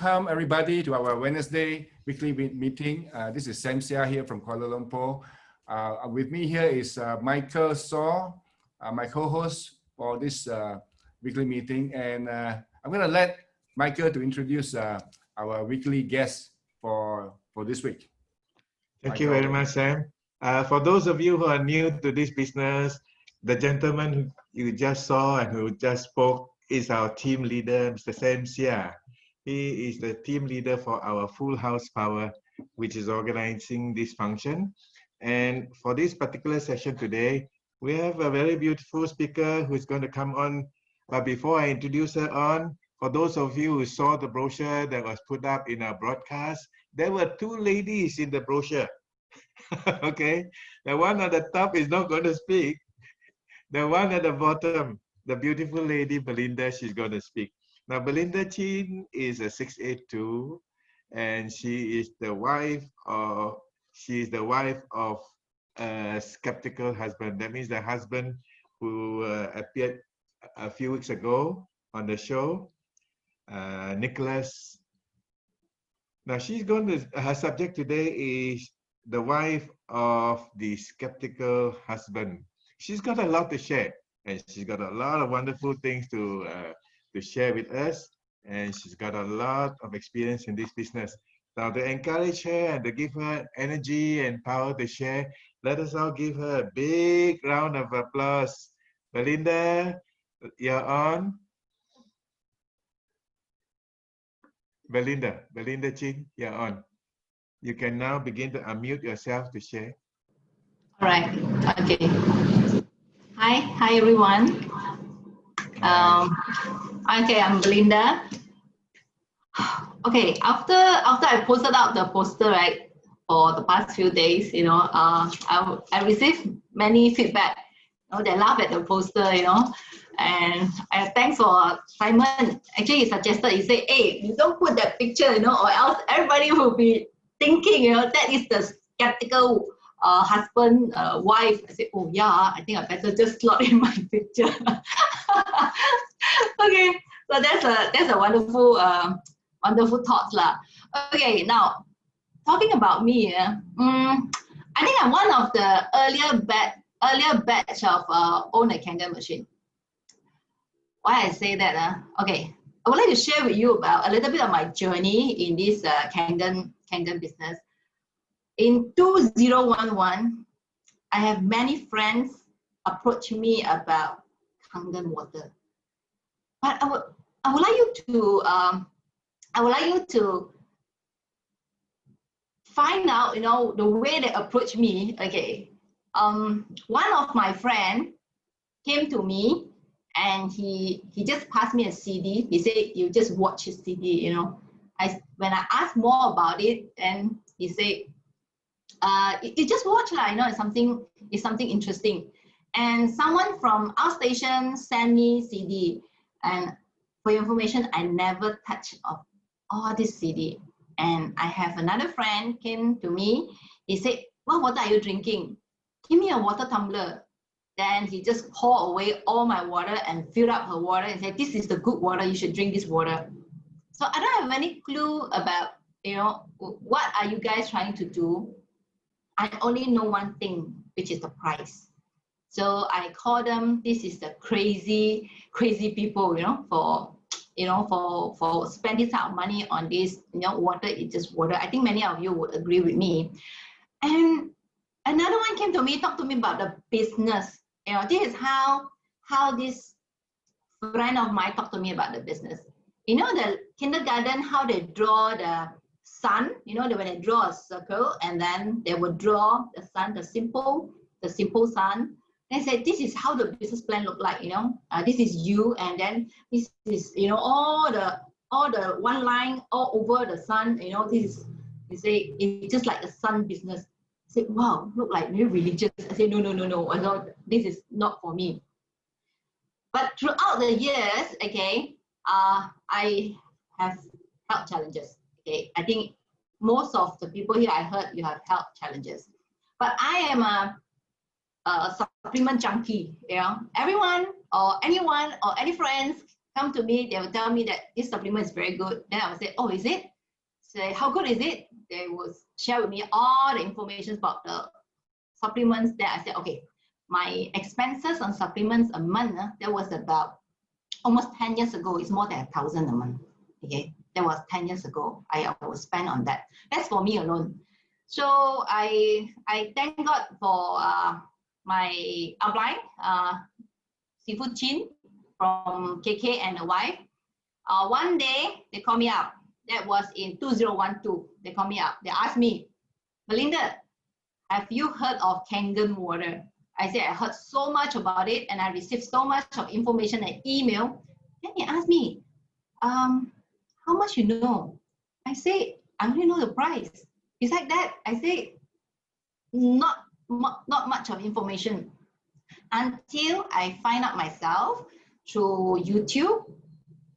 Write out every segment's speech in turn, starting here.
Welcome everybody to our Wednesday weekly meeting. This is Sam Sia here from Kuala Lumpur. With me here is Michael Saw, my co-host for this weekly meeting. And I'm going to let Michael to introduce our weekly guest for this week. Thank you very much, Sam. For those of you who are new to this business, the gentleman who you just saw and who just spoke is our team leader, Mr. Sam Sia. He is the team leader for our Full House Power, which is organizing this function. And for this particular session today, we have a very beautiful speaker who is going to come on. But before I introduce her on, for those of you who saw the brochure that was put up in our broadcast, there were two ladies in the brochure. Okay, the one at the top is not going to speak. The one at the bottom, the beautiful lady Belinda, she's going to speak. Now, Belinda Chin is a 682, and she is the wife of a skeptical husband. That means the husband who appeared a few weeks ago on the show, Nicholas. Now, her subject today is the wife of the skeptical husband. She's got a lot to share, and she's got a lot of wonderful things to share with us, and she's got a lot of experience in this business. Now, to encourage her and to give her energy and power to share, let us all give her a big round of applause. Belinda, you're on. Belinda Chin, you're on. You can now begin to unmute yourself to share. All right. Okay. Hi everyone. Okay, I'm Belinda. Okay, after I posted out the poster, right, for the past few days, you know, I received many feedback. You know, they laugh at the poster, you know, and thanks for Simon. Actually, he suggested, he said, hey, you don't put that picture, you know, or else everybody will be thinking, you know, that is the skeptical husband, wife. I said, oh yeah, I think I better just slot in my picture. Okay, so that's a wonderful wonderful thoughts lah. Okay, now talking about me, I think I'm one of the earlier batch of own a Kangen machine. Why I say that? Okay, I would like to share with you about a little bit of my journey in this Kangen business. In 2011, I have many friends approach me about Kangen water. But I would like you to find out, you know, the way they approach me. Okay, one of my friend came to me and he just passed me a CD. He said, "You just watch his CD." You know, when I asked more about it, and he said, "You just watch lah. You know, it's something interesting." And someone from our station sent me CD. And for your information, I never touched of all this CD. And I have another friend came to me. He said, "What water are you drinking? Give me a water tumbler." Then he just poured away all my water and filled up her water and said, "This is the good water. You should drink this water." So I don't have any clue about, you know, what are you guys trying to do. I only know one thing, which is the price. So I call them, this is the crazy people, you know, for spending this type of money on this, you know, water is just water. I think many of you would agree with me. And another one came to me, talked to me about the business. You know, this is how this friend of mine talked to me about the business. You know, the kindergarten, how they draw the sun, you know, when they draw a circle and then they would draw the sun, the simple sun. They said, this is how the business plan look like, you know. This is you, and then this is, you know, all the one line all over the sun, you know. This is, you say, it's just like a sun business. I said, wow, look like very religious. I said, no. I thought this is not for me. But throughout the years, okay, I have health challenges. Okay, I think most of the people here, I heard you have health challenges. But I am a supplement junkie, you know. Everyone or anyone or any friends come to me, they will tell me that this supplement is very good. Then I will say, oh, is it? Say, how good is it? They will share with me all the information about the supplements. Then I said, okay, my expenses on supplements a month, that was about almost 10 years ago. It's more than 1,000 a month. Okay, that was 10 years ago. I will spend on that. That's for me alone. So I thank God for my upline, Seafood Chin from KK and the wife. One day they called me up. That was in 2012. They called me up. They asked me, Belinda, have you heard of Kangen water? I said, I heard so much about it and I received so much of information and email. Then they asked me, how much you know? I say, I only know the price. Besides that, I say, not much of information. Until I find out myself through YouTube.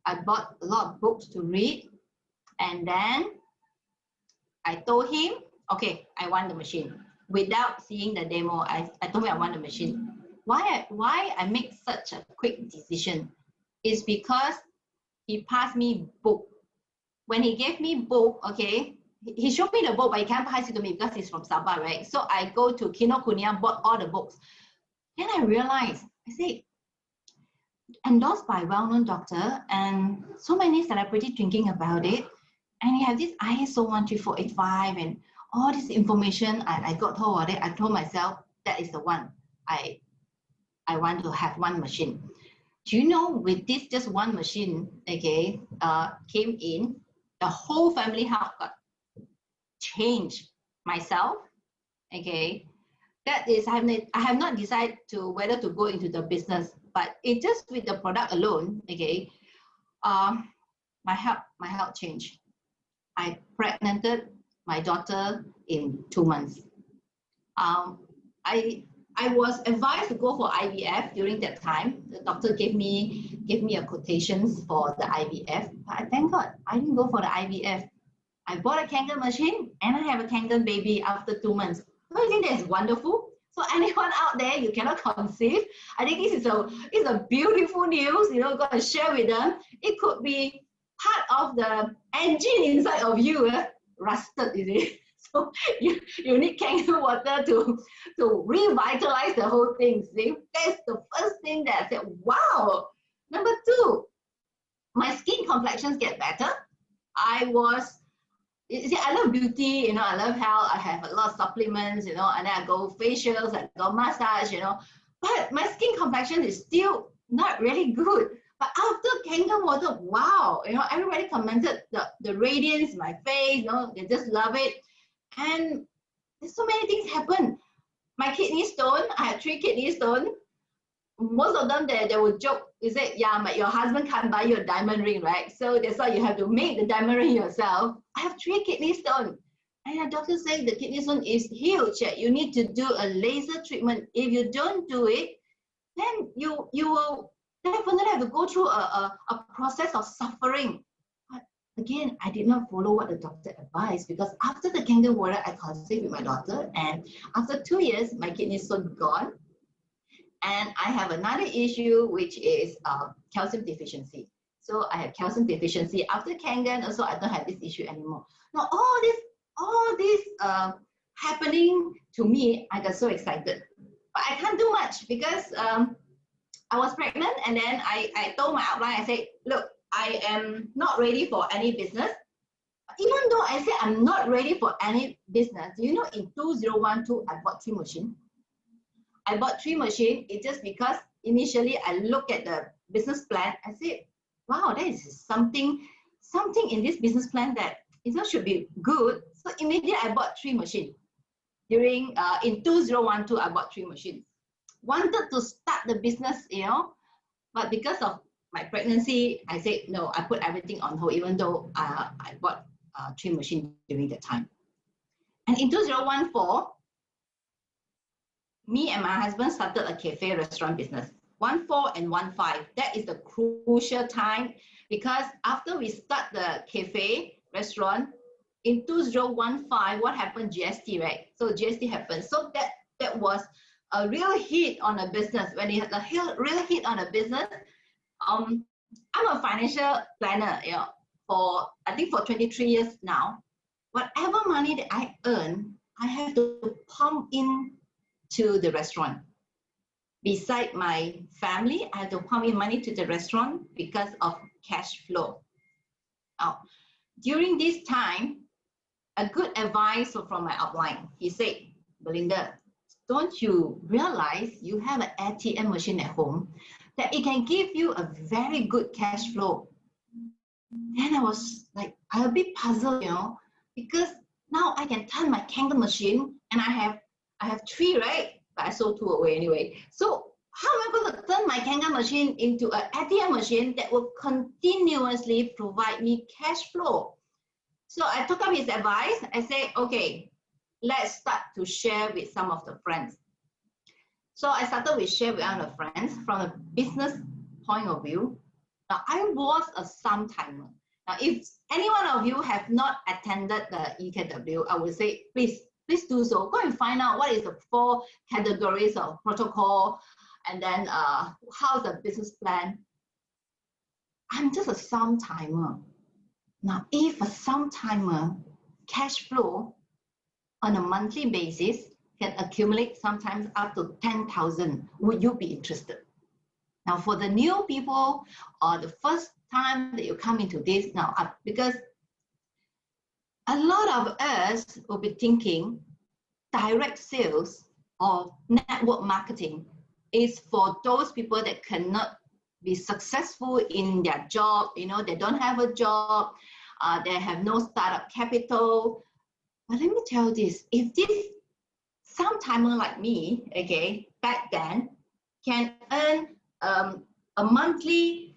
I bought a lot of books to read. And then I told him, okay, I want the machine. Without seeing the demo, I told him I want the machine. Why I make such a quick decision is because he passed me book. When he gave me book, okay, he showed me the book, but he can't pass it to me because he's from Sabah, right? So I go to Kinokuniya, bought all the books. Then I realized, I say, endorsed by a well-known doctor and so many celebrities drinking about it. And you have this ISO 13485 and all this information. I got hold of it. I told myself, that is the one. I want to have one machine. Do you know, with this just one machine, okay, came in, the whole family health got changed. Myself, okay, that is, I have not decided to whether to go into the business, but it just with the product alone, okay, my health changed. I pregnanted my daughter in 2 months. I was advised to go for IVF during that time. The doctor gave me a quotations for the IVF, but I thank God I didn't go for the IVF. I bought a Kangen machine and I have a Kangen baby after 2 months. Don't you think that's wonderful? So anyone out there, you cannot conceive, I think this is a beautiful news, you know, got to share with them. It could be part of the engine inside of you, rusted, is it? So you need Kangen water to revitalize the whole thing. See, that's the first thing that I said, wow. Number two, my skin complexions get better. You see, I love beauty, you know, I love health. I have a lot of supplements, you know, and then I go facials, I go massage, you know. But my skin complexion is still not really good. But after Kangen water, wow, you know, everybody commented the radiance in my face, you know, they just love it. And there's so many things happen. My kidney stone, I had 3 kidney stones. Most of them, they would joke, is it, yeah, but your husband can't buy you a diamond ring, right? So that's why you have to make the diamond ring yourself. I have 3 kidney stones. And the doctor said the kidney stone is huge. You need to do a laser treatment. If you don't do it, then you will definitely have to go through a process of suffering. But again, I did not follow what the doctor advised, because after the Kangen water, I conceived with my daughter. And after 2 years, my kidney stone gone. And I have another issue, which is calcium deficiency. So I have calcium deficiency after Kangen. Also, I don't have this issue anymore. Now, all this happening to me, I got so excited. But I can't do much because I was pregnant, and then I told my outline, I said, look, I am not ready for any business. Even though I said I'm not ready for any business, you know, in 2012, I bought 3 machines. I bought 3 machines. It's just because initially I looked at the business plan. I said, wow, there is something in this business plan that, you know, should be good. So immediately I bought 3 machines. In 2012, I bought 3 machines. Wanted to start the business, you know, but because of my pregnancy, I said, no, I put everything on hold, even though I bought 3 machines during that time. And in 2014, me and my husband started a cafe restaurant business. 14 and 15. That is the crucial time, because after we start the cafe restaurant in 2015, what happened? GST, right? So GST happened. So that was a real hit on a business. When you had a real hit on a business, I'm a financial planner, for I think for 23 years now. Whatever money that I earn, I have to pump in to the restaurant. Beside my family, I have to pump in money to the restaurant because of cash flow. Now, during this time, a good advice from my upline, he said, Belinda, don't you realize you have an ATM machine at home that it can give you a very good cash flow? Then I was like, I'm a bit puzzled, because now I can turn my Kangen machine, and I have 3, right? But I sold 2 away anyway. So how am I going to turn my Kangen machine into an ATM machine that will continuously provide me cash flow? So I took up his advice. I said, okay, let's start to share with some of the friends. So I started with share with other friends from a business point of view. Now, I was a sometime. Now, if any one of you have not attended the EKW, I would say, please do so. Go and find out what is the 4 categories of protocol, and then how's the business plan. I'm just a sometimer. Now, if a sometimer cash flow on a monthly basis can accumulate sometimes up to 10,000, would you be interested? Now, for the new people or the first time that you come into this now, because a lot of us will be thinking direct sales or network marketing is for those people that cannot be successful in their job, they don't have a job, they have no startup capital. But let me tell you this, if this sometimer like me, okay, back then, can earn a monthly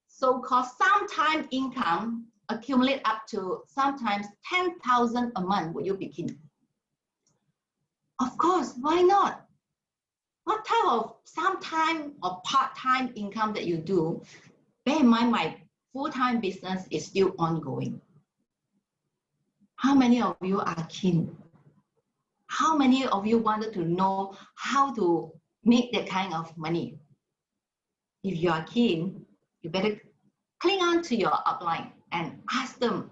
so-called sometime income, accumulate up to sometimes 10,000 a month, would you be keen? Of course, why not? What type of sometime or part-time income that you do? Bear in mind, my full-time business is still ongoing. How many of you are keen? How many of you wanted to know how to make that kind of money? If you are keen, you better cling on to your upline and ask them,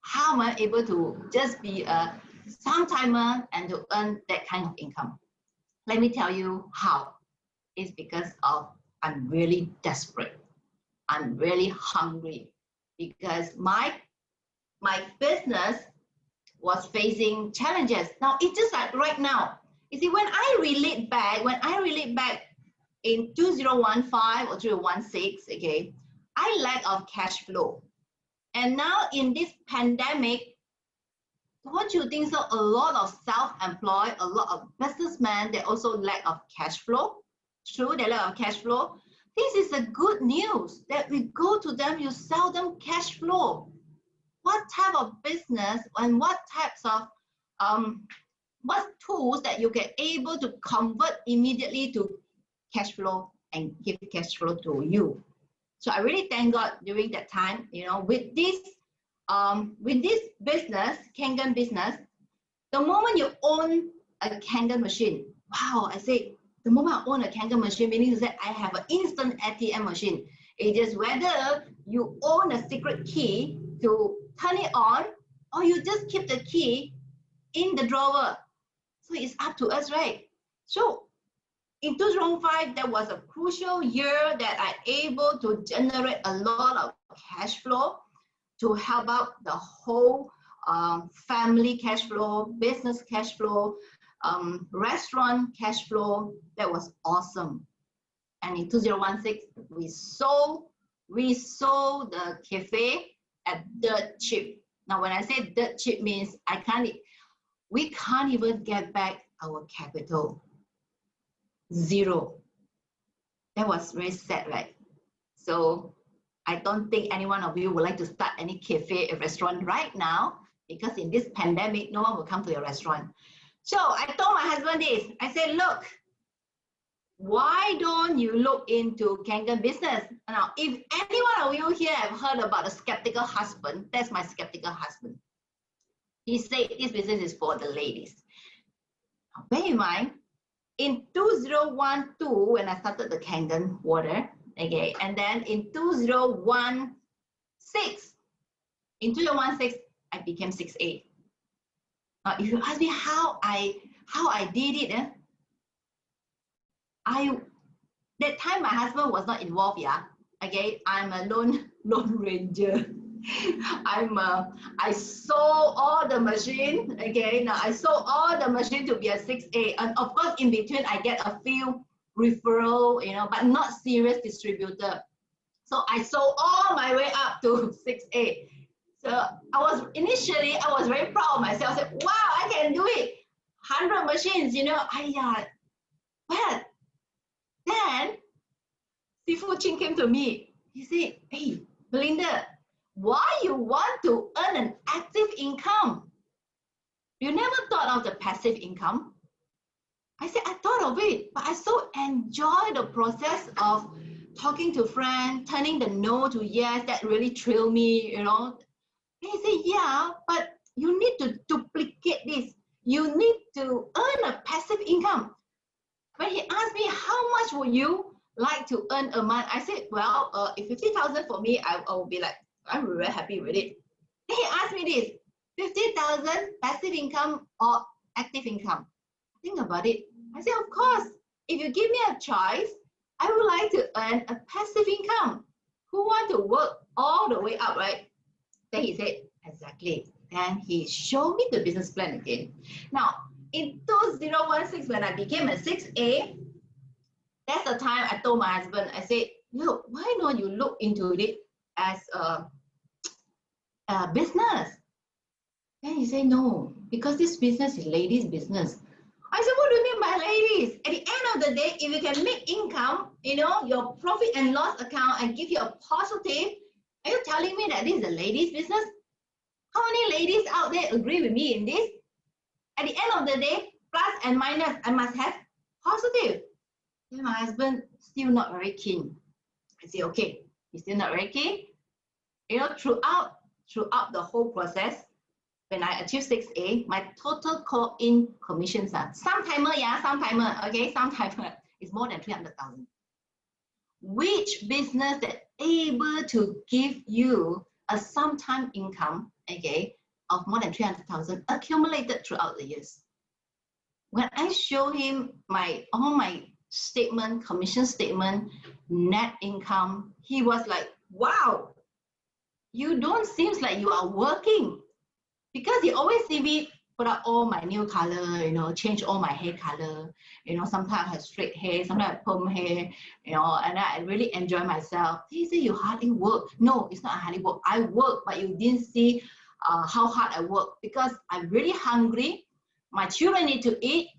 how am I able to just be a sometimer and to earn that kind of income? Let me tell you how. It's because of I'm really desperate. I'm really hungry because my business was facing challenges. Now, it's just like right now. You see, when I relate back in 2015 or 2016, okay, I lack of cash flow. And now in this pandemic, don't you think so? A lot of self-employed, a lot of businessmen, they also lack of cash flow. True, they lack of cash flow. This is a good news that we go to them, you sell them cash flow. What type of business and what types of what tools that you get able to convert immediately to cash flow and give cash flow to you. So I really thank God during that time, with this business, Kangen business, the moment you own a Kangen machine, wow, I say, the moment I own a Kangen machine, meaning that I have an instant ATM machine. It is whether you own a secret key to turn it on, or you just keep the key in the drawer. So it's up to us, right? So in 2005, that was a crucial year that I able to generate a lot of cash flow to help out the whole family cash flow, business cash flow, restaurant cash flow. That was awesome. And in 2016, we sold the cafe at dirt cheap. Now, when I say dirt cheap means we can't even get back our capital. 0. That was very sad, right? So I don't think any one of you would like to start any cafe or restaurant right now, because in this pandemic, no one will come to your restaurant. So I told my husband this. I said, look, why don't you look into Kangen business? Now, if any one of you here have heard about the skeptical husband, that's my skeptical husband. He said this business is for the ladies. Now, bear in mind, in 2012, when I started the Kangen water, Okay, and then in 2016, I became 6A. Now, if you ask me how I did it, that time my husband was not involved. Yeah, okay, I'm a lone ranger. I sold all the machine. Okay, now I sold all the machine to be a 6A, and of course in between I get a few referral, but not serious distributor. So I sold all my way up to 6A. So initially I was very proud of myself. I said, wow, I can do it. 100 machines, Well, then Sifu Ching came to me. He said, hey, Belinda, why you want to earn an active income? You never thought of the passive income? I said, I thought of it, but I so enjoy the process of talking to friends, turning the no to yes. That really thrilled me, And he said, yeah, but you need to duplicate this. You need to earn a passive income. When he asked me, how much would you like to earn a month? I said, well, if 50,000 for me, I will be like, I'm very happy with it. Then he asked me this, 50,000 passive income or active income? Think about it. I said, of course, if you give me a choice, I would like to earn a passive income. Who want to work all the way up, right? Then he said, exactly. Then he showed me the business plan again. Now, in 2016, when I became a 6A, that's the time I told my husband, I said, look, why don't you look into it as a business? Then he said, no, because this business is ladies' business. I said, what do you mean by ladies? At the end of the day, if you can make income, your profit and loss account and give you a positive, are you telling me that this is a ladies' business? How many ladies out there agree with me in this? At the end of the day, plus and minus, I must have positive. Then my husband still not very keen. I say, okay, he's still not very keen. Throughout the whole process, when I achieved 6A, my total call-in commissions are sometime is more than 300,000. Which business that able to give you a sometime income, of more than 300,000 accumulated throughout the years? When I show him all my statement, commission statement, net income, he was like, wow, you don't seem like you are working. Because he always see me put up all my new color, change all my hair color, sometimes I have straight hair, sometimes I have perm hair, and I really enjoy myself. He said, you hardly work. No, it's not hardly work. I work, but you didn't see how hard I work, because I'm really hungry. My children need to eat.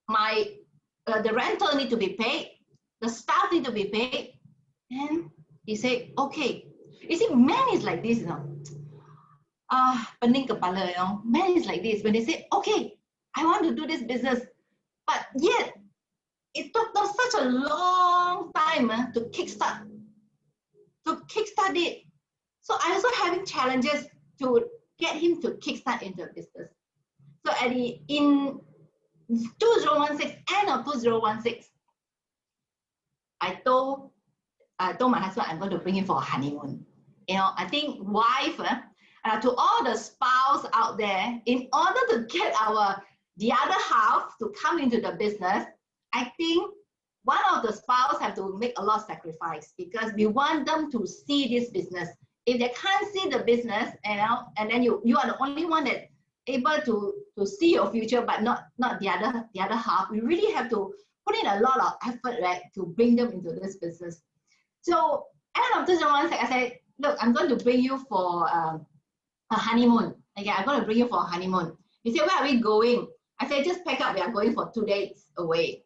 The rental need to be paid. The staff need to be paid. And he said, okay. You see, man is like this, pening kepala, man is like this. When they say, okay, I want to do this business, but yet it took them such a long time to kickstart it. So I also having challenges to get him to kickstart into a business. So in 2016, end of 2016, I told my husband I'm going to bring him for a honeymoon. I think wife, to all the spouse out there, in order to get the other half to come into the business, I think one of the spouse have to make a lot of sacrifice, because we want them to see this business. If they can't see the business, and then you are the only one that able to see your future, but not the other half, we really have to put in a lot of effort, right, to bring them into this business. So end of 2016, I said, look, I'm going to bring you for a honeymoon. Okay, I'm going to bring you for a honeymoon. He said, where are we going? I said, just pack up. We are going for 2 days away.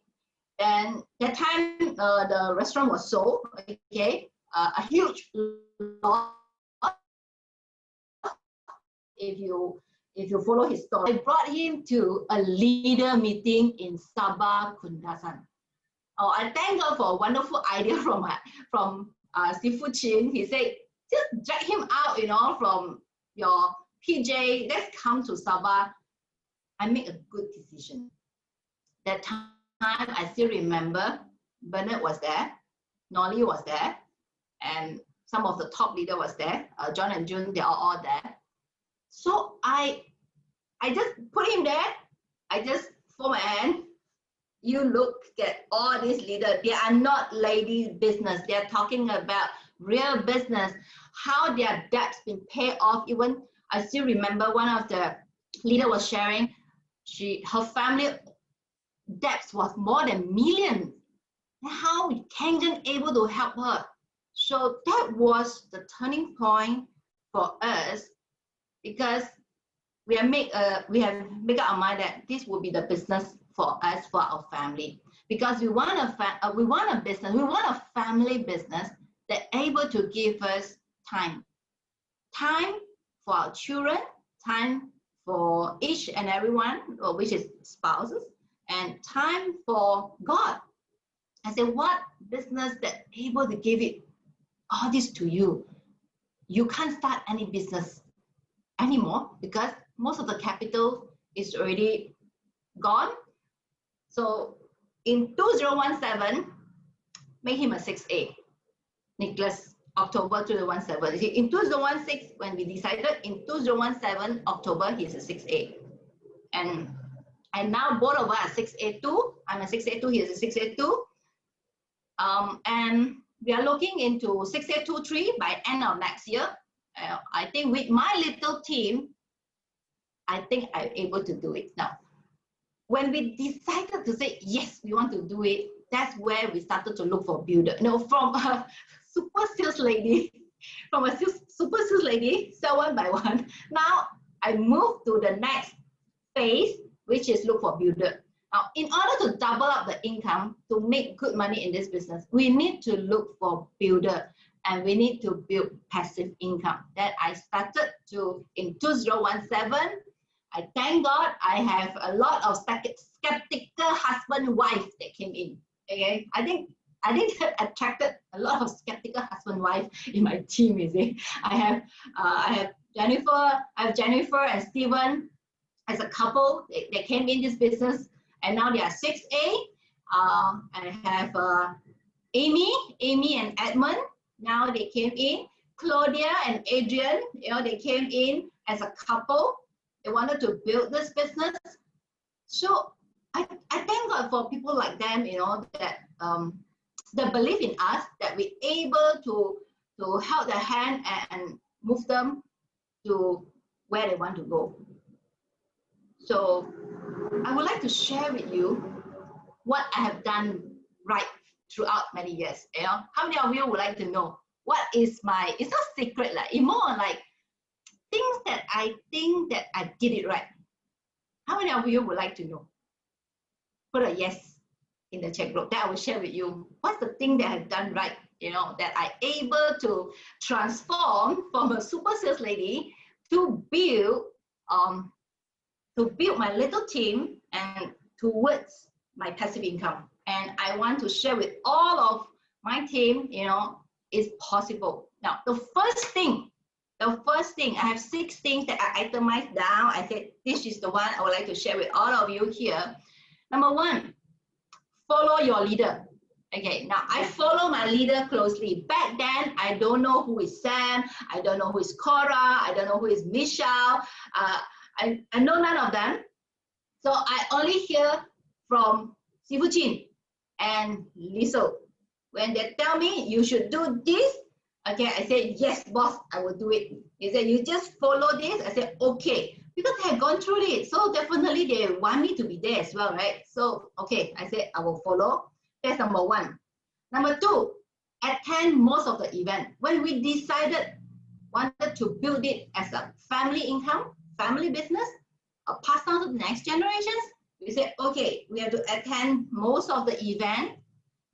And that time, the restaurant was sold. Okay, a huge lot. If you follow his story, I brought him to a leader meeting in Sabah, Kundasan. Oh, I thank God for a wonderful idea from Sifu Chin. He said, just drag him out, from your PJ, let's come to Sabah. I make a good decision. That time, I still remember, Bernard was there. Nolly was there, and some of the top leader was there. John and June, they are all there. So I just put him there. I just form my hand. You look at all these leaders. They are not ladies' business. They are talking about real business, how their debts been paid off. Even I still remember one of the leader was sharing, her family debts was more than millions. How Kengen able to help her? So that was the turning point for us, because we have made up our mind that this will be the business for us, for our family, because we want a business, we want a family business that able to give us time for our children, time for each and everyone, which is spouses, and time for God. I said, what business that able to give it all this to you? You can't start any business anymore because most of the capital is already gone. So in 2017, make him a 6A. Nicholas, October 2017. In 2016, when we decided, in 2017, October, he's a 6A. And now both of us are 6A too. I'm a 6A2, he is a 6A2. And we are looking into 6A23 by end of next year. I think with my little team, I think I'm able to do it. Now, when we decided to say, yes, we want to do it, that's where we started to look for builder. From a super sales lady, sell one by one. Now I moved to the next phase, which is look for builder. Now, in order to double up the income, to make good money in this business, we need to look for builder, and we need to build passive income. That I started to in 2017. I thank God I have a lot of skeptical husband wife that came in. Okay, I think that attracted a lot of skeptical husband wife in my team. You see, I have Jennifer and Stephen as a couple. They came in this business, and now they are 6A. I have Amy and Edmund. Now they came in. Claudia and Adrian, they came in as a couple. They wanted to build this business. So I thank God for people like them, that they believe in us, that we're able to help their hand and move them to where they want to go. So I would like to share with you what I have done right throughout many years. How many of you would like to know what is it's not secret, it's more like things that I think that I did it right. How many of you would like to know? Put a yes in the chat group. That I will share with you. What's the thing that I've done right? That I able to transform from a super sales lady to build my little team and towards my passive income. And I want to share with all of my team, is possible. Now, the first thing, I have 6 things that I itemized down. I said, this is the one I would like to share with all of you here. Number 1, follow your leader. Okay, now I follow my leader closely. Back then, I don't know who is Sam. I don't know who is Cora. I don't know who is Michelle. I know none of them. So I only hear from Sifu Chin and Liso. When they tell me you should do this, okay, I said, yes, boss, I will do it. He said, you just follow this. I said, okay, because they have gone through it. So definitely they want me to be there as well, right? So, okay, I said, I will follow. That's number 1. Number 2, attend most of the event. When we wanted to build it as a family income, family business, pass on to the next generations, we said, okay, we have to attend most of the event.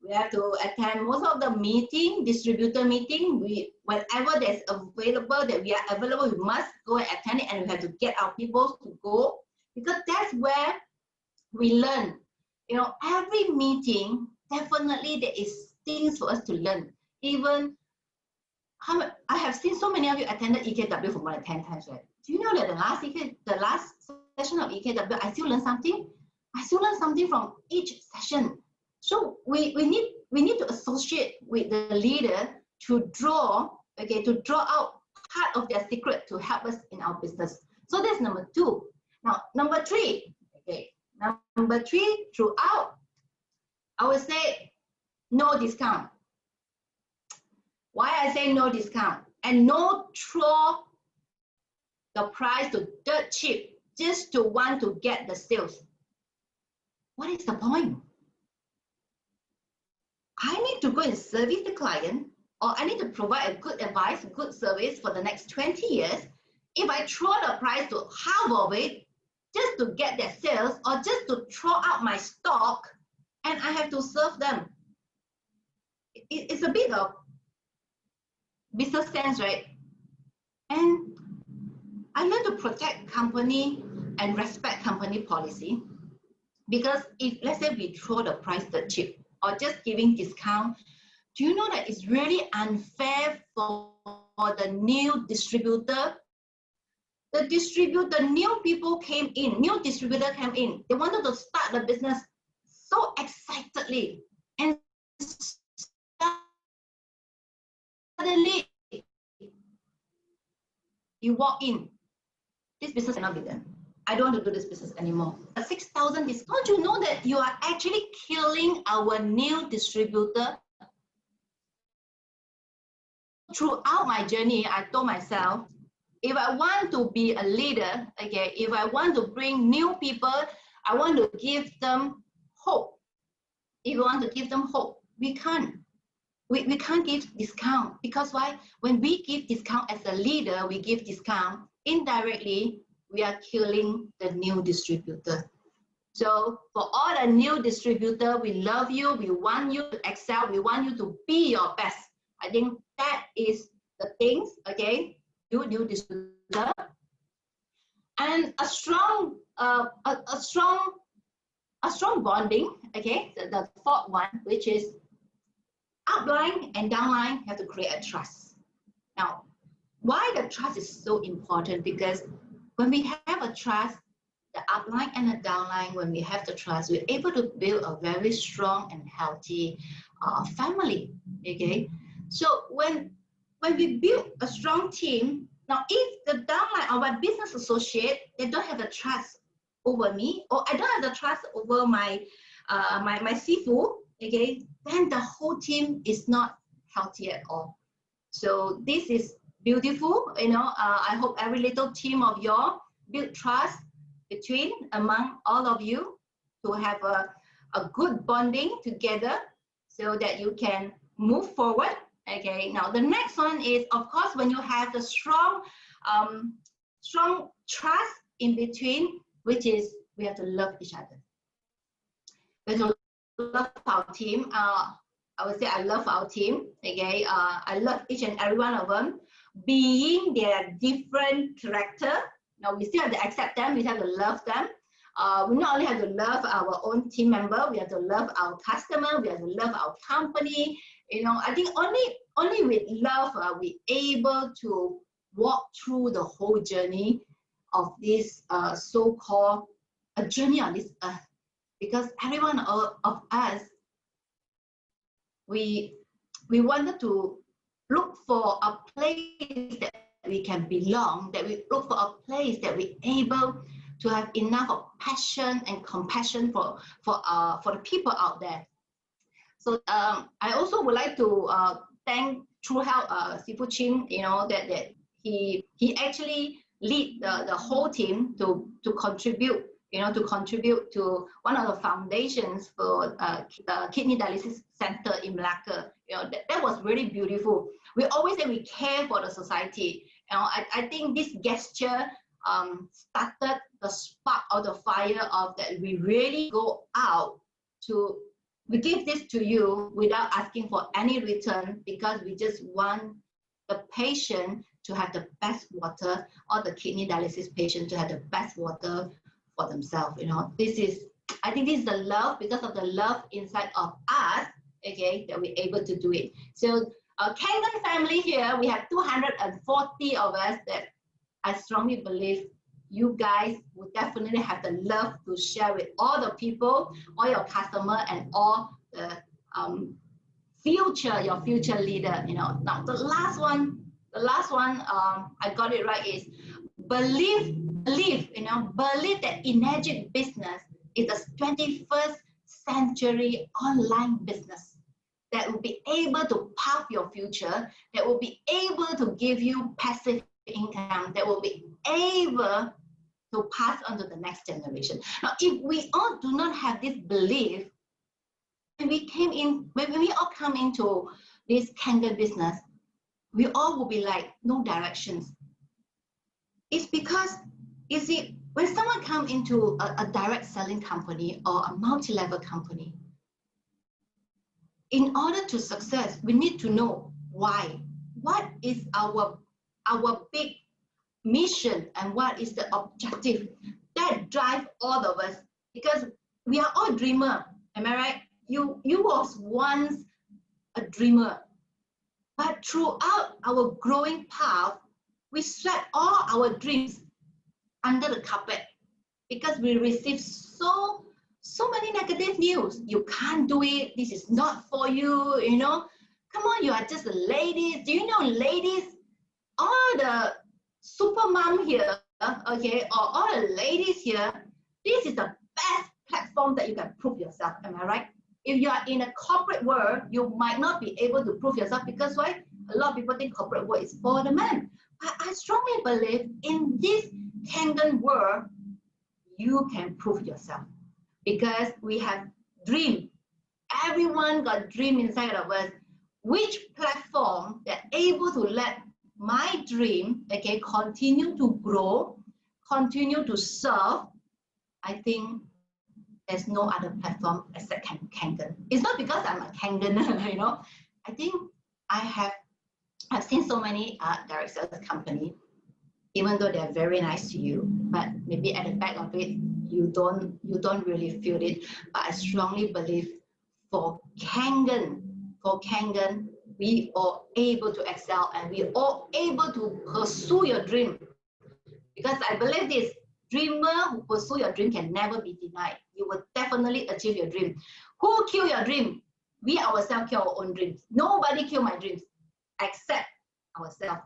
We have to attend most of the meeting, distributor meeting. Whenever there's available, that we are available, we must go and attend it, and we have to get our people to go, because that's where we learn. Every meeting, definitely there is things for us to learn. Even, I have seen so many of you attended EKW for more than 10 times, right? Do you know that the last session of EKW, I still learn something? I still learn something from each session. So we we need to associate with the leader to draw, okay, to draw out part of their secret to help us in our business. So that's number 2. Now, number 3, okay, number 3, throughout, I would say no discount. Why I say no discount? And no throw the price to dirt cheap just to want to get the sales. What is the point? I need to go and service the client, or I need to provide a good advice, good service for the next 20 years. If I throw the price to half of it just to get their sales, or just to throw out my stock, and I have to serve them, it's a bit of business sense, right? And I learned to protect company and respect company policy, because if, let's say, we throw the price dirt cheap or just giving discount, do you know that it's really unfair for the new distributor? The new people came in, new distributor came in. They wanted to start the business so excitedly, and suddenly you walk in, this business cannot be done. I don't want to do this business anymore. 6,000 discount. Don't you know that you are actually killing our new distributor? Throughout my journey, I told myself, if I want to be a leader, okay, if I want to bring new people, I want to give them hope. If we want to give them hope, we can't. We can't give discount, because why? When we give discount as a leader, we give discount indirectly, we are killing the new distributor. So for all the new distributor, we love you, we want you to excel, we want you to be your best. I think that is the things, okay, you new distributor. And a strong bonding, okay, the 4th one, which is upline and downline have to create a trust. Now, why the trust is so important? Because when we have a trust, the upline and the downline, when we have the trust, we're able to build a very strong and healthy family, okay? So when we build a strong team, now if the downline or my business associate, they don't have the trust over me, or I don't have the trust over my my sifu, okay, then the whole team is not healthy at all. So this is beautiful, you know. I hope every little team of y'all build trust among all of you to have a good bonding together so that you can move forward. Okay, now the next one is, of course, when you have the strong trust in between, which is we have to love each other. We have to love our team. I would say I love our team. Okay, I love each and every one of them, being their different character. Now we still have to accept them. We have to love them. We not only have to love our own team member, we have to love our customer. We have to love our company. You know, I think only with love are we able to walk through the whole journey of this so-called a journey on this earth. Because every one of us, we wanted to look for a place that we can belong, that we look for a place that we're able to have enough of passion and compassion for the people out there. So I also would like to thank True Health Sifu Chin, you know, that he actually lead the whole team to contribute, you know, to contribute to one of the foundations for the Kidney Dialysis Center in Malacca. You know, that was really beautiful. We always say we care for the society. You know, I think this gesture started the spark or the fire of that we really go out to, we give this to you without asking for any return, because we just want the patient to have the best water, or the kidney dialysis patient to have the best water for themselves. You know, this is, I think this is the love, because of the love inside of us, okay, that we're able to do it. So Kangen family here, we have 240 of us that I strongly believe you guys will definitely have the love to share with all the people, all your customer, and all the your future leader. You know, now the last one, I got it right, is believe, you know, believe that Enagic business is a 21st century online business that will be able to power your future, that will be able to give you passive income, that will be able to pass on to the next generation. Now, if we all do not have this belief, when we all come into this Kangen business, we all will be like, no directions. It's because, you see, when someone comes into a direct selling company or a multi-level company, in order to success, we need to know why. What is our big mission and what is the objective that drive all of us? Because we are all dreamers, am I right? You was once a dreamer, but throughout our growing path, we swept all our dreams under the carpet because we received so many negative news. You can't do it. This is not for you. You know, come on, you are just ladies. Do you know, ladies, all the super mom here, okay, or all the ladies here, this is the best platform that you can prove yourself. Am I right? If you are in a corporate world, you might not be able to prove yourself because why? A lot of people think corporate world is for the men. But I strongly believe in this Kangen world, you can prove yourself because we have dream. Everyone got dream inside of us. Which platform that able to let my dream, okay, continue to grow, continue to serve? I think there's no other platform except Kangen. It's not because I'm a Kangener, you know. I think I've seen so many direct sales company, even though they're very nice to you, but maybe at the back of it, you don't really feel it. But I strongly believe for Kangen, we are able to excel and we are able to pursue your dream. Because I believe this, dreamer who pursue your dream can never be denied. You will definitely achieve your dream. Who kill your dream? We ourselves kill our own dreams. Nobody kill my dreams except ourselves.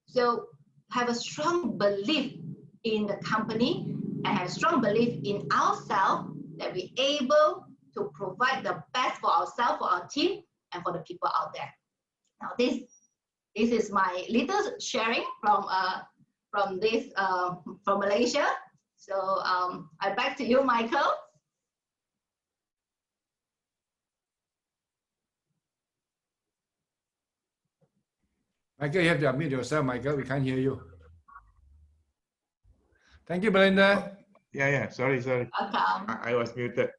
So have a strong belief in the company and have a strong belief in ourselves that we're able to provide the best for ourselves, for our team, and for the people out there. Now this is my little sharing from Malaysia. So I back to you, Michael. Michael, you have to unmute yourself, Michael. We can't hear you. Thank you, Belinda. Yeah. Sorry. Welcome. I was muted.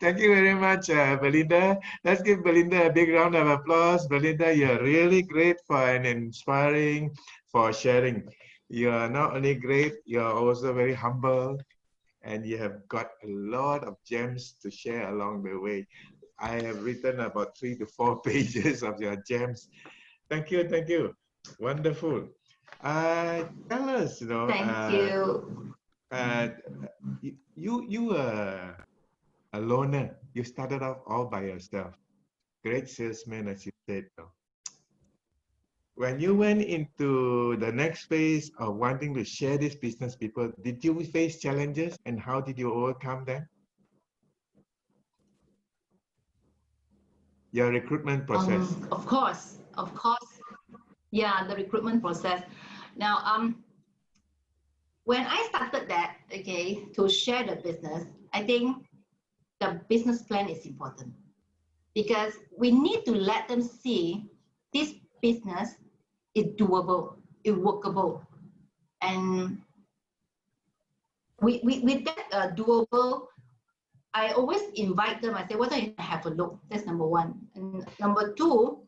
Thank you very much, Belinda. Let's give Belinda a big round of applause. Belinda, you're really great and inspiring for sharing. You are not only great, you are also very humble, and you have got a lot of gems to share along the way. I have written about 3 to 4 pages of your gems. Thank you. Wonderful. Tell us, you know. Thank you. You are a loner. You started off all by yourself. Great salesman, as you said. When you went into the next phase of wanting to share this business, people, did you face challenges and how did you overcome them? Your recruitment process. Of course. Yeah, the recruitment process. Now, when I started that, okay, to share the business, I think the business plan is important because we need to let them see this business is doable, is workable, and with that doable, I always invite them. I say, "Why don't you have a look?" That's number one. And number two,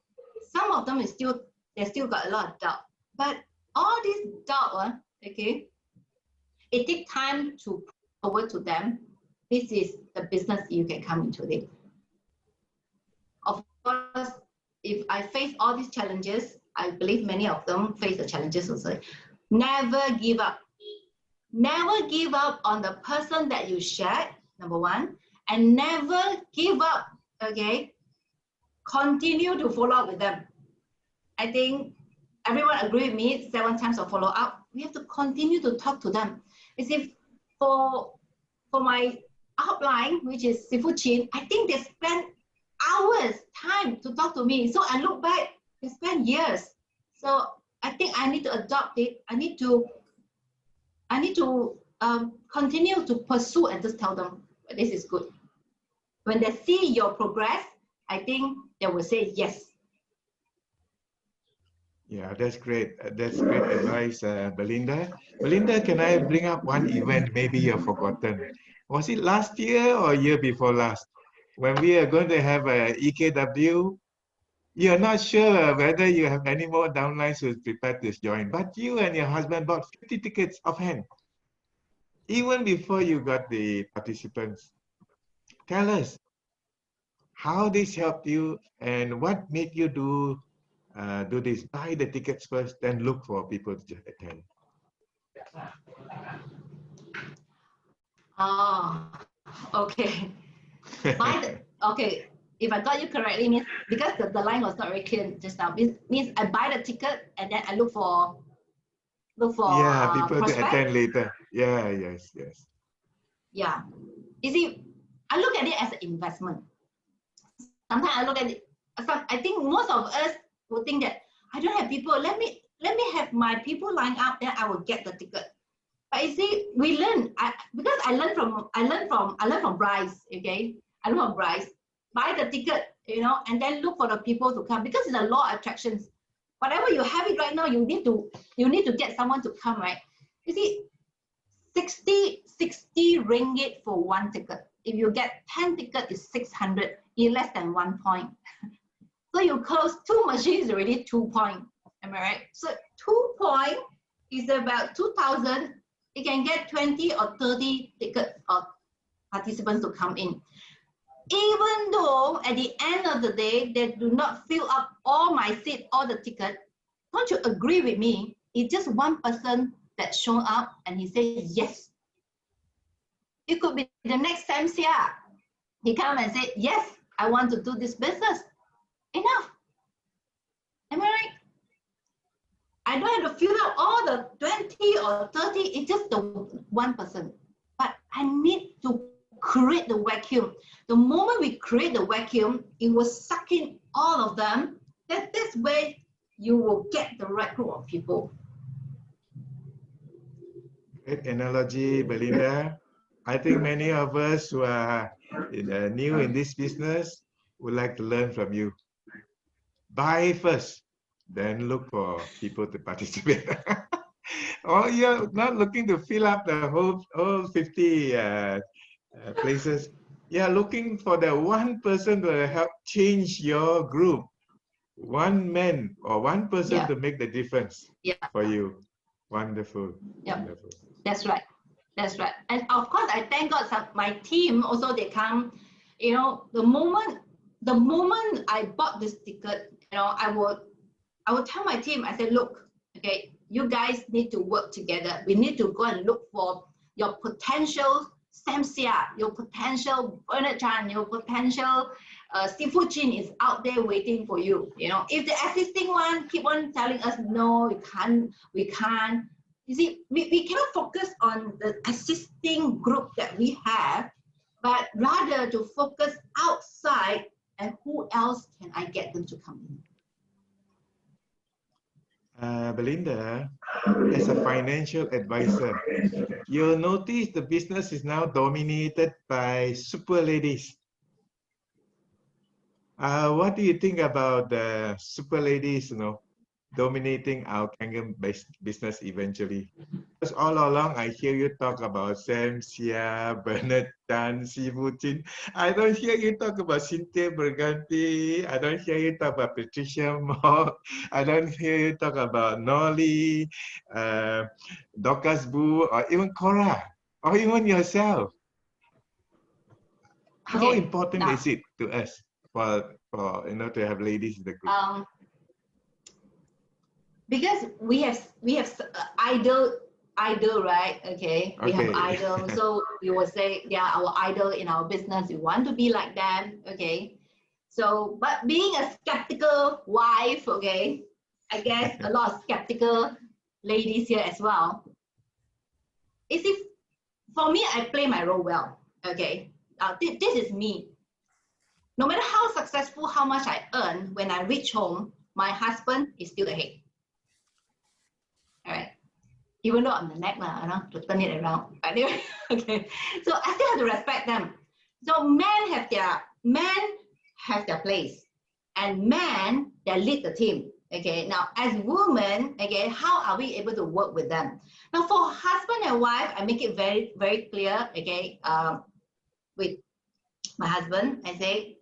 some of them they still got a lot of doubt. But all this doubt, okay, it takes time to prove over to them. This is the business you can come into it. Of course, if I face all these challenges, I believe many of them face the challenges also. Never give up. Never give up on the person that you shared, number one, and never give up, okay, continue to follow up with them. I think everyone agree with me, 7 times of follow up. We have to continue to talk to them. As if for my outline, which is Sifu Chin, I think they spend hours time to talk to me. So I look back, they spend years. So I think I need to adopt it. I need to continue to pursue and just tell them this is good. When they see your progress, I think they will say yes. Yeah, that's great. That's great advice, Belinda. Belinda, can I bring up one event maybe you've forgotten? Was it last year or year before last? When we are going to have a EKW, you're not sure whether you have any more downlines who's prepared to join, but you and your husband bought 50 tickets offhand, even before you got the participants. Tell us how this helped you and what made you do this, buy the tickets first, then look for people to attend. Oh, okay. Okay, if I got you correctly, means because the line was not very clear just now, means I buy the ticket and then I look for yeah, people prospect. to attend later. Yeah, yes. Yeah. You see, I look at it as an investment. Sometimes I look at it, I think most of us will think that I don't have people, let me have my people line up, then I will get the ticket. But you see, we learn, because I learned from Bryce, okay? I learned from Bryce, buy the ticket, and then look for the people to come, because it's a law of attractions. Whatever you have it right now, you need to get someone to come, right? You see, 60 ringgit for one ticket. If you get 10 tickets, it's 600 in less than 1 point. So you close 2 machines already 2 points. Am I right? So 2 points is about 2,000. You can get 20 or 30 tickets of participants to come in. Even though at the end of the day, they do not fill up all my seats, all the tickets, don't you agree with me? It's just one person that showed up and he said yes. It could be the next Sam Sia. He come and say, yes, I want to do this business. Enough. Am I right? I don't have to fill out all the 20 or 30. It's just the one person. But I need to create the vacuum. The moment we create the vacuum, it will suck in all of them. That's where you will get the right group of people. Great analogy, Belinda. I think many of us who are new in this business would like to learn from you. Buy first, then look for people to participate. Or you're not looking to fill up the whole 50 places. You're looking for the one person to help change your group. One man or one person to make the difference for you. Wonderful. Yeah. Wonderful. That's right. That's right. And of course, I thank God my team also, they come, the moment I bought this ticket, I would tell my team, I said, look, okay, you guys need to work together. We need to go and look for your potential Sam Sia, your potential Bernard Chan, your potential Sifu Chin is out there waiting for you. If the existing one keep on telling us, no, we can't. You see, we cannot focus on the existing group that we have, but rather to focus outside and who else can I get them to come in. Belinda, as a financial advisor, you'll notice the business is now dominated by super ladies. What do you think about the super ladies, dominating our Kangen business eventually? Because all along, I hear you talk about Sam Sia, Bernard Chan, Sifu Chin. I don't hear you talk about Cynthia Berganti. I don't hear you talk about Patricia Mock. I don't hear you talk about Nolly, Dorcas Boo, or even Cora, or even yourself. How important is it to us for to have ladies in the group? Because we have idol, right? Okay, we have idol. So we will say they are our idol in our business. We want to be like them. Okay, So, but being a skeptical wife, okay, I guess a lot of skeptical ladies here as well. Is if for me, I play my role well. Okay, this is me. No matter how successful, how much I earn, when I reach home, my husband is still the head. All right. Even though I'm the neck, to turn it around. But anyway, okay. So I still have to respect them. So men have their place, and men they lead the team. Okay. Now, as women, okay, how are we able to work with them? Now, for husband and wife, I make it very, very clear. Okay. With my husband, I say,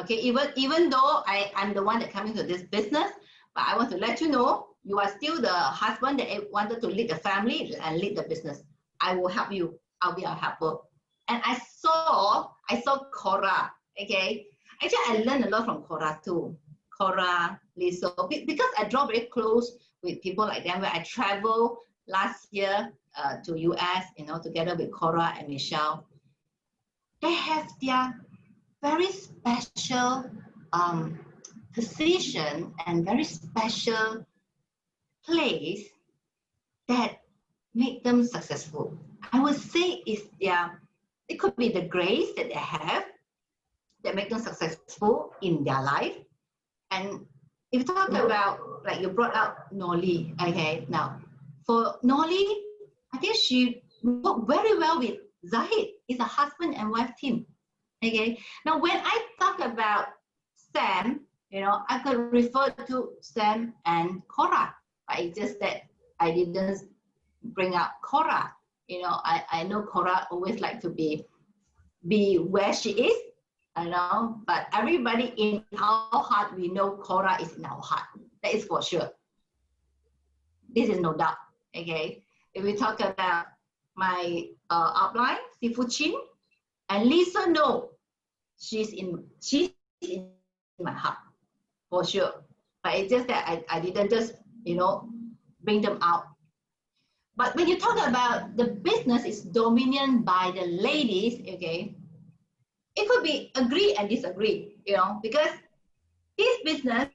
okay, even though I'm the one that coming to this business, but I want to let you know, you are still the husband that wanted to lead the family and lead the business. I will help you. I'll be a helper. And I saw Cora. Okay, actually I learned a lot from Cora too. Cora, Lisa, because I draw very close with people like them. Where I traveled last year to US, together with Cora and Michelle. They have their very special position and very special place that make them successful. I would say it could be the grace that they have that make them successful in their life. And if you talk about, like you brought up Nolly, okay, now for Nolly, I think she worked very well with Zahid. It's a husband and wife team. Okay. Now, when I talk about Sam, I could refer to Sam and Cora. But it's just that I didn't bring up Cora. I know Cora always like to be where she is. But everybody in our heart, we know Cora is in our heart. That is for sure. This is no doubt. Okay. If we talk about my outline, Sifu Chin, and Lisa, no, she's in my heart for sure. But it's just that I didn't just bring them out. But when you talk about the business is dominated by the ladies, okay, it could be agree and disagree, because this business,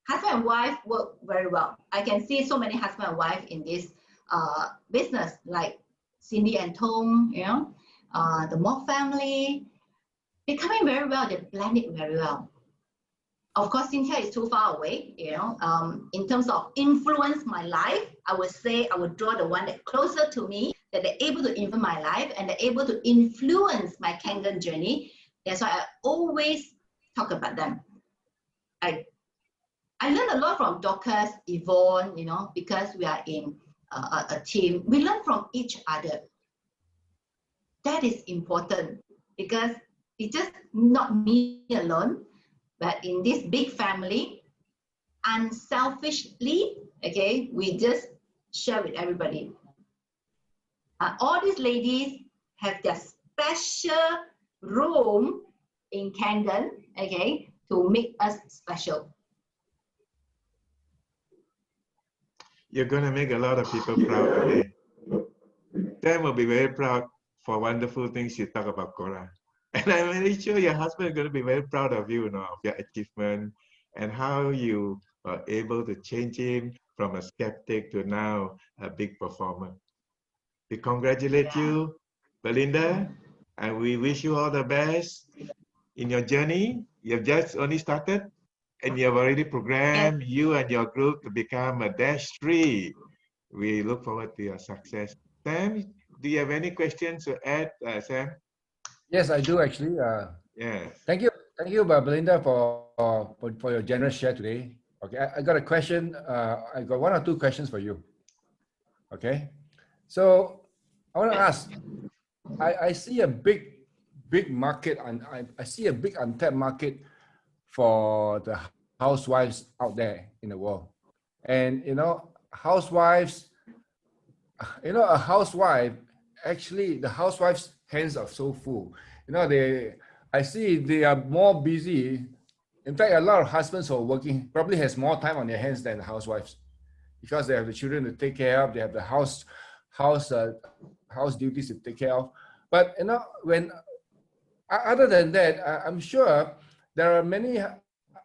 husband and wife work very well. I can see so many husband and wife in this business, like Cindy and Tom, the Mock family. They're coming very well. They blend it very well. Of course, Cynthia is too far away. In terms of influence my life, I would say I would draw the one that closer to me, that they're able to influence my life and they're able to influence my Kangen journey. That's why I always talk about them. I learned a lot from Dorcas, Yvonne, because we are in a team. We learn from each other. That is important because it's just not me alone, but in this big family, unselfishly, okay, we just share with everybody. All these ladies have their special room in Kangen, okay, to make us special. You're going to make a lot of people proud today. Sam will be very proud for wonderful things you talk about, Cora. And I'm very sure your husband is going to be very proud of you, of your achievement and how you are able to change him from a skeptic to now a big performer. We congratulate you, Belinda, and we wish you all the best in your journey. You've just only started and you have already programmed you and your group to become a -3. We look forward to your success. Sam, do you have any questions to add, Sam? Yes, I do actually. Yes. Thank you, Belinda, for your generous share today. Okay, I got a question. I got 1 or 2 questions for you. Okay, so I want to ask. I see a big market, and I see a big untapped market for the housewives out there in the world. And housewives. A housewife. Actually, the housewives' hands are so full. I see they are more busy. In fact, a lot of husbands who are working probably has more time on their hands than the housewives, because they have the children to take care of, they have the house duties to take care of. But when other than that, I'm sure there are many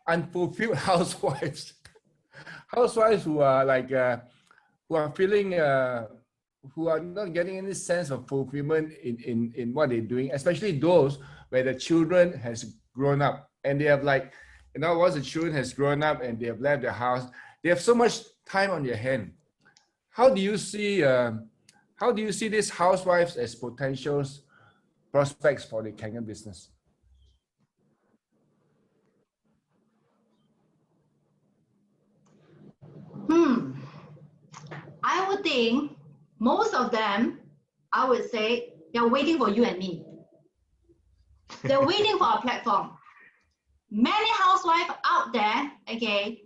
unfulfilled housewives, housewives who are like, who are feeling, who are not getting any sense of fulfillment in what they're doing, especially those where the children has grown up and they have like, once the children has grown up and they have left the house, they have so much time on their hand. How do you see, these housewives as potentials prospects for the Kangen business? I would think most of them, I would say, they're waiting for you and me. They're waiting for a platform. Many housewives out there, okay,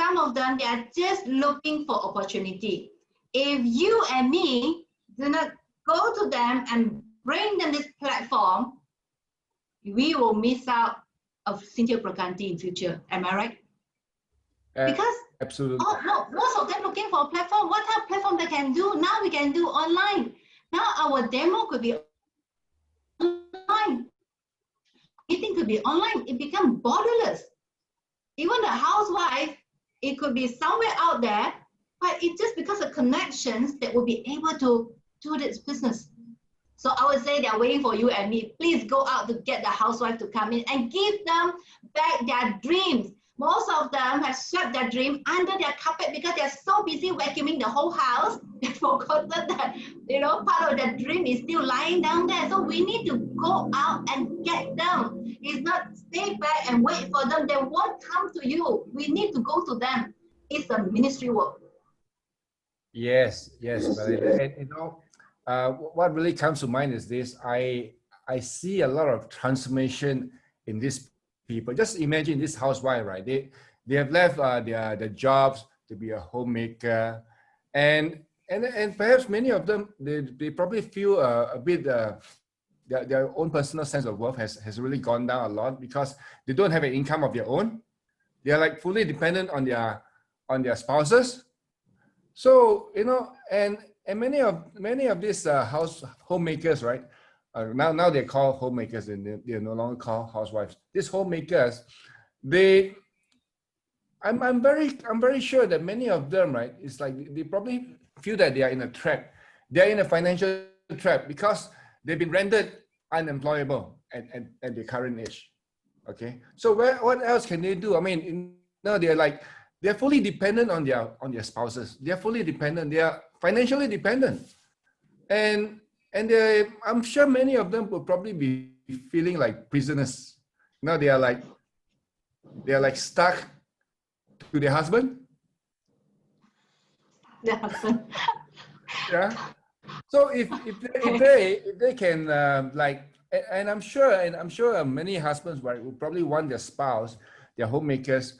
some of them, they are just looking for opportunity. If you and me do not go to them and bring them this platform, we will miss out of Cynthia Prakanti in future. Am I right? Because absolutely. no, most of them looking for a platform. What type of platform they can do? Now we can do online. Now our demo could be online. Meeting could be online. It becomes borderless. Even the housewife, it could be somewhere out there, but it's just because of connections that will be able to do this business. So I would say they're waiting for you and me. Please go out to get the housewife to come in and give them back their dreams. Most of them have swept their dream under their carpet because they're so busy vacuuming the whole house. They've forgotten that, part of their dream is still lying down there. So we need to go out and get them. It's not stay back and wait for them. They won't come to you. We need to go to them. It's a ministry work. Yes, Belinda. And what really comes to mind is this. I see a lot of transformation in these people. Just imagine this housewife, right? They have left their jobs to be a homemaker, and perhaps many of them they probably feel a bit their own personal sense of worth has really gone down a lot because they don't have an income of their own. They are like fully dependent on their spouses. So and many of these homemakers, right? Now they're called homemakers and they're no longer called housewives. These homemakers, I'm very sure that many of them, right, it's like they probably feel that they are in a trap. They're in a financial trap because they've been rendered unemployable at their current age. Okay, so what else can they do? I mean, they're fully dependent on their spouses. They're fully dependent. They are financially dependent, and I'm sure many of them will probably be feeling like prisoners. Now they are like stuck to their husband. The husband. Yeah. So if they can and I'm sure many husbands, right, will probably want their spouse, their homemakers,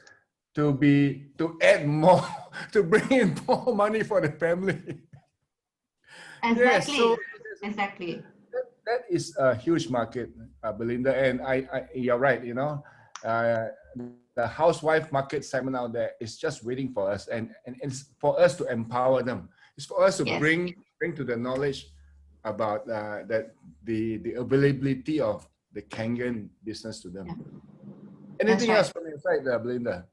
to add more, to bring in more money for the family. Exactly. Yes, so exactly. That is a huge market, Belinda, and you're right. The housewife market segment out there is just waiting for us, and it's for us to empower them. It's for us to Yes. bring to the knowledge about that the availability of the Kangen business to them. Yeah. Anything That's else from your side, Belinda?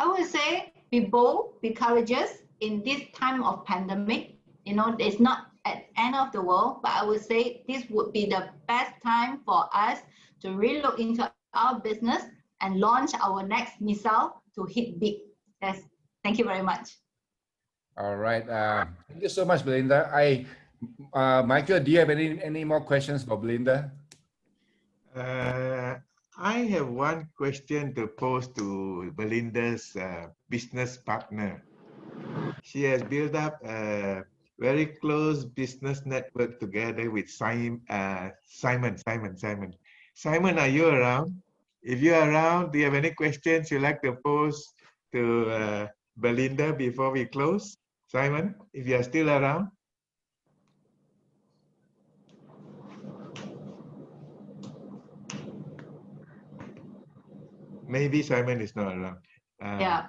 I would say be bold, be courageous in this time of pandemic. It's not at the end of the world, but I would say this would be the best time for us to really look into our business and launch our next missile to hit big. Yes. Thank you very much. All right. Thank you so much, Belinda. Michael, do you have any more questions for Belinda? I have one question to pose to Belinda's business partner. She has built up a very close business network together with Simon. Simon, are you around? If you're around, do you have any questions you'd like to pose to Belinda before we close? Simon, if you are still around. Maybe Simon is not around. Yeah.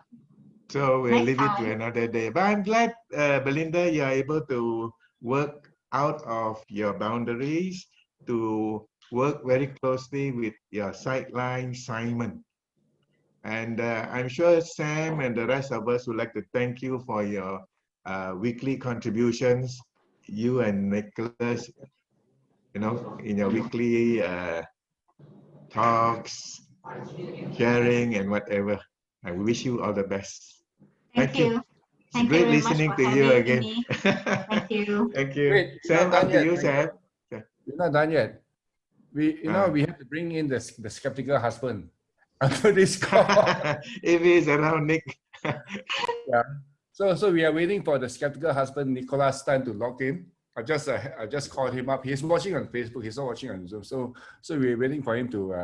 So we'll Next leave it time. to another day. But I'm glad, Belinda, you are able to work out of your boundaries to work very closely with your sideline, Simon. And I'm sure Sam and the rest of us would like to thank you for your weekly contributions. You and Nicholas, you know, in your weekly talks, sharing and whatever. I wish you all the best. Thank you. It's Thank great you very much listening for to you having again. me. Thank you. Thank you. Wait, you're Sam, not done up to yet, you, right? Sam. You're not done yet. We have to bring in the skeptical husband after this call. If he's around, Nick. Yeah. So we are waiting for the skeptical husband Nicholas time to log in. I just called him up. He's watching on Facebook. He's not watching on Zoom. So we're waiting for him to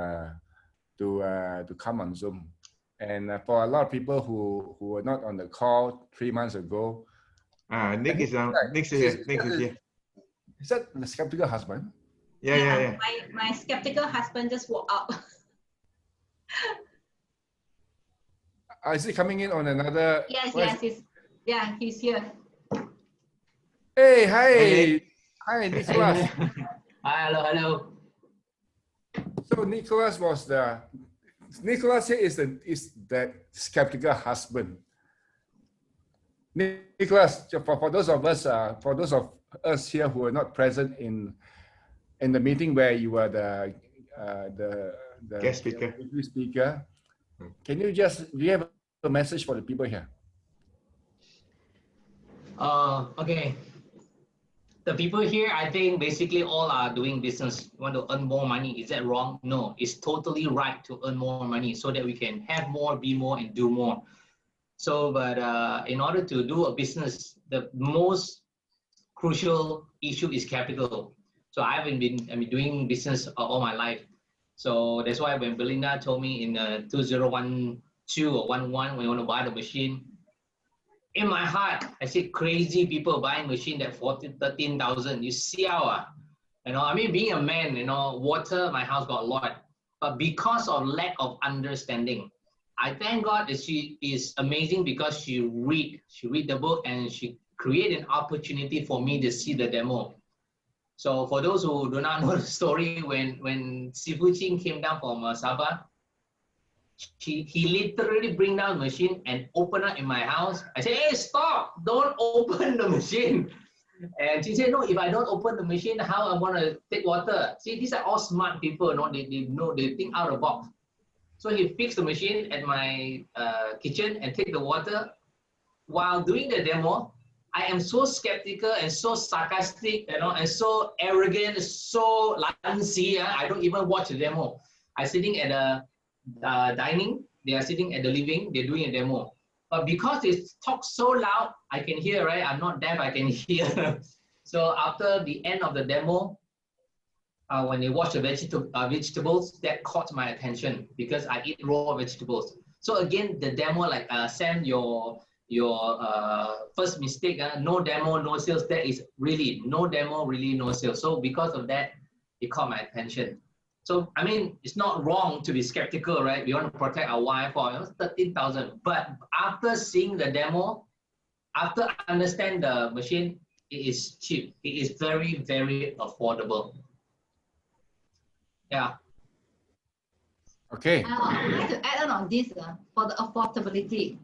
come on Zoom. And for a lot of people who were not on the call 3 months ago, Nick is on. Nick is here. Nick is here. Is that the skeptical husband? Yeah. My skeptical husband just walked out. Is he coming in on another? Yes, he's here. Hey, hi. Hey. Hi, Nicholas. Hi, hello. So Nicholas here is that skeptical husband. Nicholas, for those of us here who are not present in the meeting where you were the Guest speaker. do you have a message for the people here? Okay. The people here, I think basically all are doing business, want to earn more money. Is that wrong? No, it's totally right to earn more money so that we can have more, be more, and do more. So, but in order to do a business, the most crucial issue is capital. So I've been doing business all my life. So that's why when Belinda told me in 2012 or 11, when you want to buy the machine, in my heart, I said, crazy people buying machine that 13,000. You see how, being a man, water, my house got a lot. But because of lack of understanding, I thank God that she is amazing because she read the book and she created an opportunity for me to see the demo. So for those who do not know the story, when Sifu Ching came down from Sabah, he literally bring down the machine and open it in my house. I said, hey, stop, don't open the machine. And she said, no, if I don't open the machine, how I'm gonna take water? See, these are all smart people, they think out of the box. So he fixed the machine at my kitchen and take the water. While doing the demo, I am so skeptical and so sarcastic, and so arrogant, so lazy. I don't even watch the demo. I'm sitting at a dining, they are sitting at the living, they're doing a demo. But because they talk so loud, I can hear, right? I'm not deaf, I can hear. So after the end of the demo, when they wash the vegetables, that caught my attention because I eat raw vegetables. So again, the demo, like Sam, your first mistake, no demo, no sales. That is really no demo, really no sales. So because of that, it caught my attention. So it's not wrong to be skeptical, right? We want to protect our wife for 13,000. But after seeing the demo, after understand the machine, it is cheap. It is very, very affordable. Yeah. Okay. I'd like to add on this for the affordability.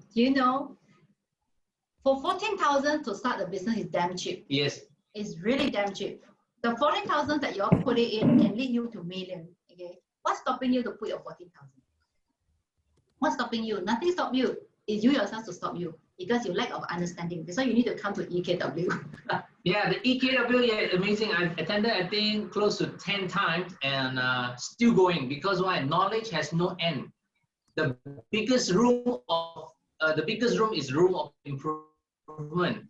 For 14,000 to start the business is damn cheap. Yes. It's really damn cheap. The 14,000 that you all put it in can lead you to million. Okay, what's stopping you to put your 14,000? What's stopping you? Nothing stop you. It's you yourself to stop you because you lack of understanding. That's why you need to come to EKW. Yeah, the EKW, yeah, amazing. I attended, I think, close to 10 times and still going because why? Knowledge has no end. The biggest room is room of improvement.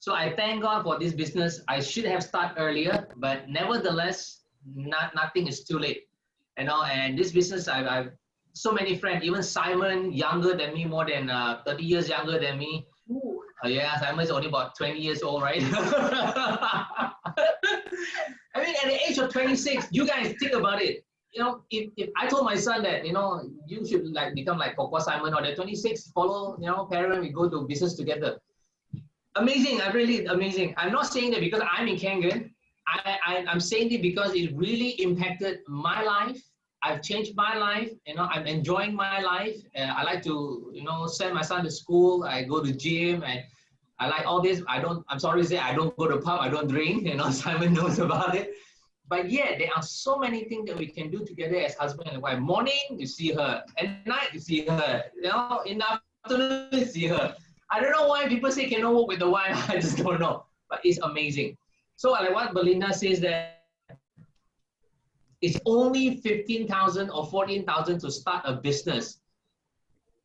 So I thank God for this business. I should have started earlier, but nevertheless, nothing is too late. And this business, I've so many friends, even Simon, younger than me, more than 30 years younger than me. Yeah, Simon is only about 20 years old, right? At the age of 26, you guys think about it. If I told my son that, you should become like Papa Simon, or the 26, follow, parent, we go to business together. Amazing, really amazing. I'm not saying that because I'm in Kangan, I'm saying it because it really impacted my life. I've changed my life. You know, I'm enjoying my life. I like to, you know, send my son to school. I go to gym, and I like all this. I'm sorry to say, I don't go to pub. I don't drink. You know, Simon knows about it. But yeah, there are so many things that we can do together as husband and wife. Morning, you see her. At night, you see her. You know, in the afternoon, you see her. I don't know why people say cannot work with the wife. I just don't know. But it's amazing. So like what Belinda says, that it's only 15,000 or 14,000 to start a business.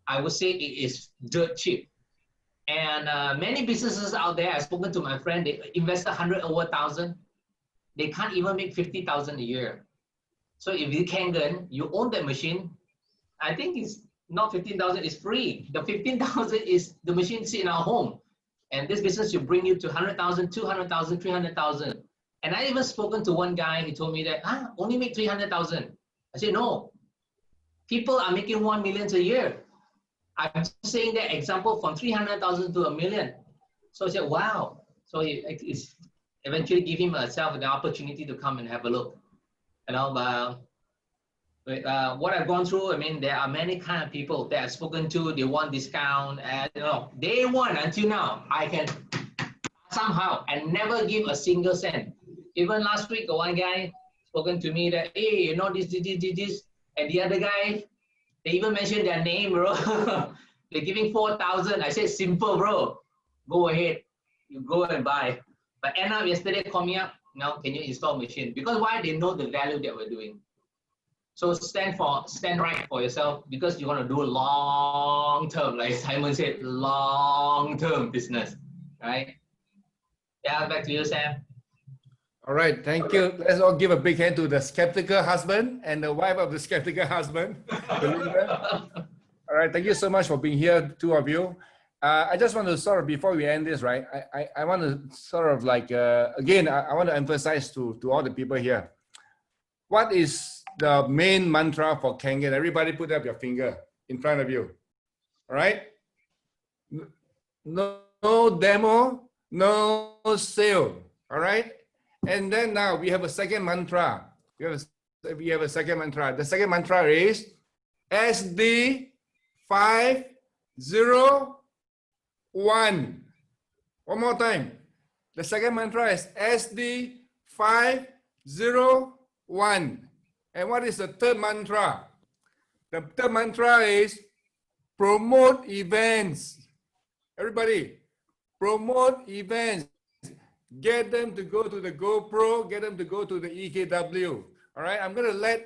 I would say it is dirt cheap. And many businesses out there, I've spoken to my friend, they invested 100 over 1,000. They can't even make 50,000 a year. So if you Kangen, you own that machine, I think it's not 15,000, it's free. The 15,000 is the machine sit in our home. And this business will bring you to 100,000, 200,000, 300,000. And I even spoken to one guy, he told me that, only make 300,000. I said, no, people are making 1 million a year. I'm saying that example from 300,000 to 1 million. So I said, wow. So it's eventually give him the opportunity to come and have a look. You know, what I've gone through, I mean, there are many kind of people that I've spoken to, they want discount, and you know, day one until now, I can somehow and never give a single cent. Even last week, one guy spoken to me that, hey, you know, this, and the other guy, they even mentioned their name, bro. They're giving 4,000. I said, simple, bro. Go ahead. You go and buy. But end up yesterday, call me up. Now, can you install machine? Because why? They know the value that we're doing. So stand right for yourself, because you want to do long term, like Simon said, long term business, right? Yeah, back to you, Sam. All right, thank you. Let's all give a big hand to the skeptical husband and the wife of the skeptical husband, Belinda. All right, thank you so much for being here, two of you. I just want to sort of, before we end this, right, I want to sort of like, again, I want to emphasize to all the people here, what is the main mantra for Kangen? Everybody put up your finger in front of you, all right? No demo, no sale, all right? And then now we have a second mantra. We have a second mantra. The second mantra is SD 501. One more time. The second mantra is SD 501. And what is the third mantra? The third mantra is promote events. Everybody, promote events. Get them to go to the GoPro, get them to go to the EKW. All right, I'm gonna let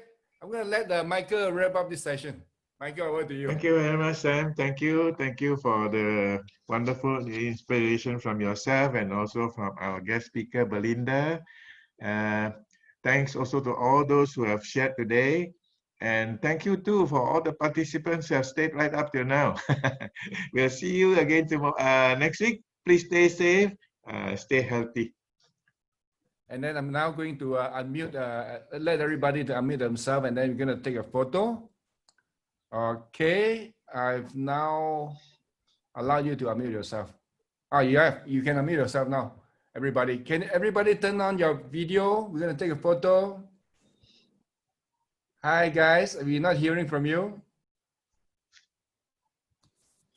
Michael wrap up this session. Michael, over to you. Thank you very much, Sam. Thank you for the wonderful inspiration from yourself and also from our guest speaker, Belinda. Thanks also to all those who have shared today. And thank you too for all the participants who have stayed right up till now. We'll see you again tomorrow, next week. Please stay safe. Stay healthy. And then I'm now going to unmute, let everybody to unmute themselves, and then we're going to take a photo. Okay, I've now allowed you to unmute yourself. Oh, you can unmute yourself now. Everybody, can everybody turn on your video? We're going to take a photo. Hi guys, we're not hearing from you.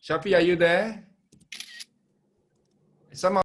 Shafi, are you there? Some